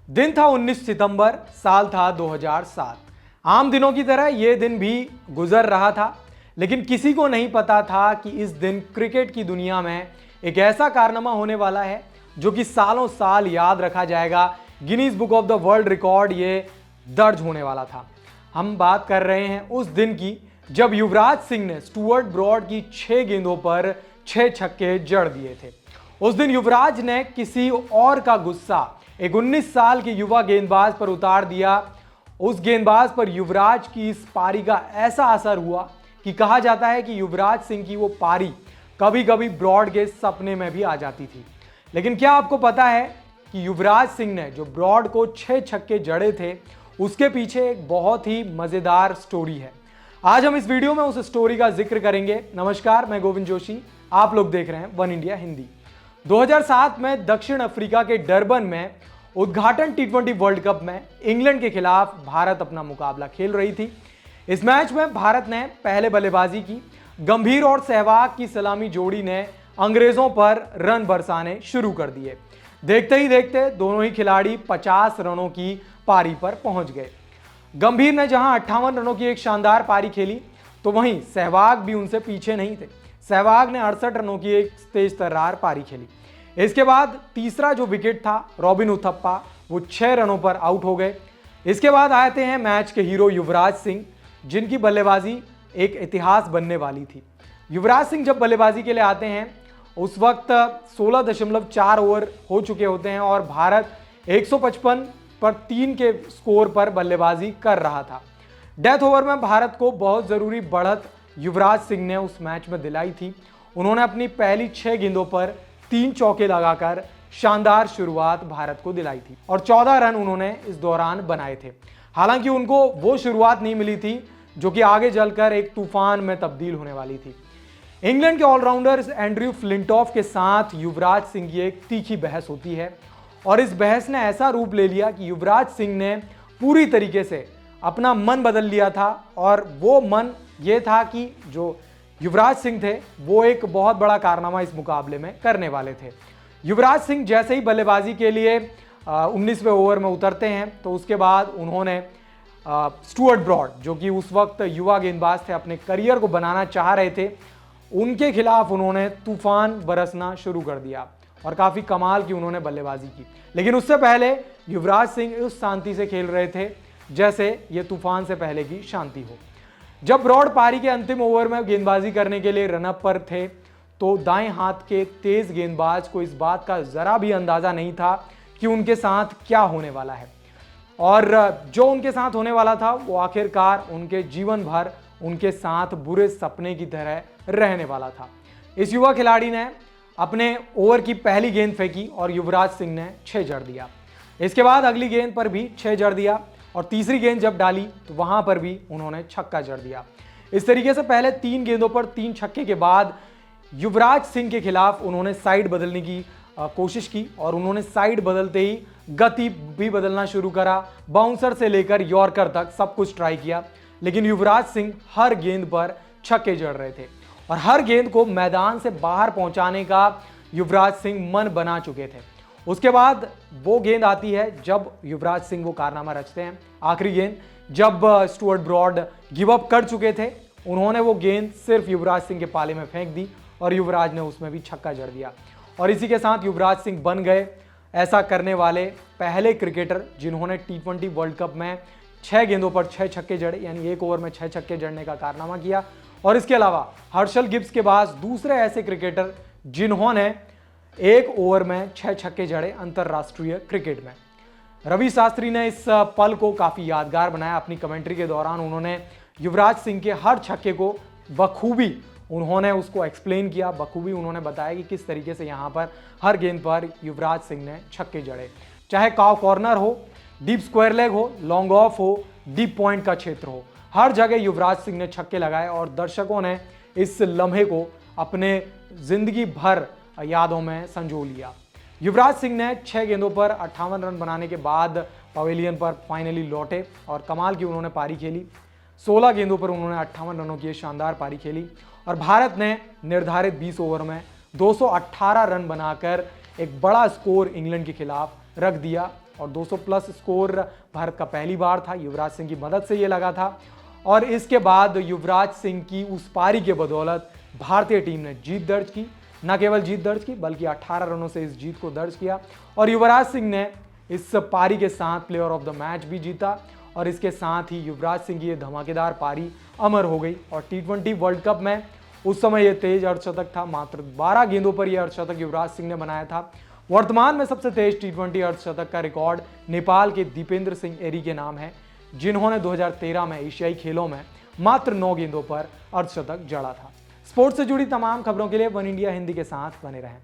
दिन था 19 सितंबर, साल था 2007। आम दिनों की तरह यह दिन भी गुजर रहा था, लेकिन किसी को नहीं पता था कि इस दिन क्रिकेट की दुनिया में एक ऐसा कारनामा होने वाला है जो कि सालों साल याद रखा जाएगा। Guinness book of the world record ये दर्ज होने वाला था। हम बात कर रहे हैं उस दिन की जब युवराज सिंह ने स्टुअर्ट ब्रॉड की 6 गेंदों पर 6 छक्के जड़ दिए थे। उस दिन युवराज ने किसी और का गुस्सा एक 19 साल के युवा गेंदबाज पर उतार दिया। उस गेंदबाज पर युवराज की इस पारी का ऐसा असर हुआ कि कहा जाता है कि युवराज सिंह की वो पारी कभी कभी ब्रॉड के सपने में भी आ जाती थी। लेकिन क्या आपको पता है कि युवराज सिंह ने जो ब्रॉड को 6 छक्के जड़े थे उसके पीछे एक बहुत ही मजेदार स्टोरी है। आज हम इस वीडियो में उस स्टोरी का जिक्र करेंगे। नमस्कार, मैं गोविंद जोशी, आप लोग देख रहे हैं वन इंडिया हिंदी। 2007 में दक्षिण अफ्रीका के डरबन में उद्घाटन टी20 वर्ल्ड कप में इंग्लैंड के खिलाफ भारत अपना मुकाबला खेल रही थी। इस मैच में भारत ने पहले बल्लेबाजी की। गंभीर और सहवाग की सलामी जोड़ी ने अंग्रेजों पर रन बरसाने शुरू कर दिए। देखते ही देखते दोनों ही खिलाड़ी 50 रनों की पारी पर पहुंच गए। गंभीर ने जहां 58 रनों की एक शानदार पारी खेली, तो वहीं सहवाग भी उनसे पीछे नहीं थे। सहवाग ने 68 रनों की एक तेज तर्रार पारी खेली। इसके बाद तीसरा जो विकेट था रॉबिन उथप्पा, वो 6 रनों पर आउट हो गए। इसके बाद आते हैं मैच के हीरो युवराज सिंह, जिनकी बल्लेबाजी एक इतिहास बनने वाली थी। युवराज सिंह जब बल्लेबाजी के लिए आते हैं उस वक्त 16.4 ओवर हो चुके होते हैं और भारत 155 पर 3 के स्कोर पर बल्लेबाजी कर रहा था। डेथ ओवर में भारत को बहुत जरूरी बढ़त युवराज सिंह ने उस मैच में दिलाई थी। उन्होंने अपनी पहली 6 गेंदों पर 3 चौके लगाकर शानदार शुरुआत भारत को दिलाई थी और 14 रन उन्होंने इस दौरान बनाए थे। हालांकि उनको वो शुरुआत नहीं मिली थी जो कि आगे चलकर एक तूफान में तब्दील होने वाली थी। इंग्लैंड के ऑलराउंडर एंड्रयू फ्लिंटॉफ के साथ युवराज सिंह की एक तीखी बहस होती है और इस बहस ने ऐसा रूप ले लिया कि युवराज सिंह ने पूरी तरीके से अपना मन बदल लिया था। और वो मन ये था कि जो युवराज सिंह थे वो एक बहुत बड़ा कारनामा इस मुकाबले में करने वाले थे। युवराज सिंह जैसे ही बल्लेबाजी के लिए 19वें ओवर में उतरते हैं तो उसके बाद उन्होंने स्टुअर्ट ब्रॉड, जो कि उस वक्त युवा गेंदबाज थे, अपने करियर को बनाना चाह रहे थे, उनके खिलाफ उन्होंने तूफान बरसना शुरू कर दिया और काफ़ी कमाल की उन्होंने बल्लेबाजी की। लेकिन उससे पहले युवराज सिंह उस शांति से खेल रहे थे जैसे ये तूफान से पहले की शांति हो। जब ब्रॉड पारी के अंतिम ओवर में गेंदबाजी करने के लिए रनअप पर थे तो दाएं हाथ के तेज गेंदबाज को इस बात का जरा भी अंदाजा नहीं था कि उनके साथ क्या होने वाला है और जो उनके साथ होने वाला था वो आखिरकार उनके जीवन भर उनके साथ बुरे सपने की तरह रहने वाला था। इस युवा खिलाड़ी ने अपने ओवर की पहली गेंद फेंकी और युवराज सिंह ने 6 जड़ दिया। इसके बाद अगली गेंद पर भी 6 जड़ दिया और तीसरी गेंद जब डाली तो वहां पर भी उन्होंने छक्का जड़ दिया। इस तरीके से पहले 3 गेंदों पर 3 छक्के के बाद युवराज सिंह के खिलाफ उन्होंने साइड बदलने की कोशिश की और उन्होंने साइड बदलते ही गति भी बदलना शुरू करा। बाउंसर से लेकर यॉर्कर तक सब कुछ ट्राई किया, लेकिन युवराज सिंह हर गेंद पर छक्के जड़ रहे थे और हर गेंद को मैदान से बाहर पहुंचाने का युवराज सिंह मन बना चुके थे। उसके बाद वो गेंद आती है जब युवराज सिंह वो कारनामा रचते हैं। आखिरी गेंद जब स्टुअर्ट ब्रॉड गिव अप कर चुके थे, उन्होंने वो गेंद सिर्फ युवराज सिंह के पाले में फेंक दी और युवराज ने उसमें भी छक्का जड़ दिया और इसी के साथ युवराज सिंह बन गए ऐसा करने वाले पहले क्रिकेटर जिन्होंने टी20 वर्ल्ड कप में 6 गेंदों पर 6 छक्के जड़े, यानी एक ओवर में 6 छक्के जड़ने का कारनामा किया। और इसके अलावा हर्षल गिब्स के बाद दूसरे ऐसे क्रिकेटर जिन्होंने एक ओवर में 6 छक्के जड़े अंतरराष्ट्रीय क्रिकेट में। रवि शास्त्री ने इस पल को काफी यादगार बनाया। अपनी कमेंट्री के दौरान उन्होंने युवराज सिंह के हर छक्के को बखूबी उन्होंने उसको एक्सप्लेन किया, बखूबी उन्होंने बताया कि किस तरीके से यहाँ पर हर गेंद पर युवराज सिंह ने छक्के जड़े। चाहे काव कॉर्नर हो, डीप स्क्वायर लेग हो, लॉन्ग ऑफ हो, डीप पॉइंट का क्षेत्र हो, हर जगह युवराज सिंह ने छक्के लगाए और दर्शकों ने इस लम्हे को अपने जिंदगी भर यादों में संजो लिया। युवराज सिंह ने 6 गेंदों पर 58 रन बनाने के बाद पवेलियन पर फाइनली लौटे और कमाल की उन्होंने पारी खेली। 16 गेंदों पर उन्होंने 58 रनों की शानदार पारी खेली और भारत ने निर्धारित 20 ओवर में 218 रन बनाकर एक बड़ा स्कोर इंग्लैंड के खिलाफ रख दिया और 200 प्लस स्कोर भारत का पहली बार था। युवराज सिंह की मदद से ये लगा था और इसके बाद युवराज सिंह की उस पारी के बदौलत भारतीय टीम ने जीत दर्ज की। न केवल जीत दर्ज की बल्कि 18 रनों से इस जीत को दर्ज किया और युवराज सिंह ने इस पारी के साथ प्लेयर ऑफ द मैच भी जीता और इसके साथ ही युवराज सिंह की ये धमाकेदार पारी अमर हो गई। और T20 वर्ल्ड कप में उस समय यह तेज अर्धशतक था, मात्र 12 गेंदों पर यह अर्धशतक युवराज सिंह ने बनाया था। वर्तमान में सबसे तेज T20 अर्धशतक का रिकॉर्ड नेपाल के दीपेंद्र सिंह एरी के नाम है, जिन्होंने 2013 में एशियाई खेलों में मात्र 9 गेंदों पर अर्धशतक जड़ा था। स्पोर्ट्स से जुड़ी तमाम खबरों के लिए वन इंडिया हिंदी के साथ बने रहें।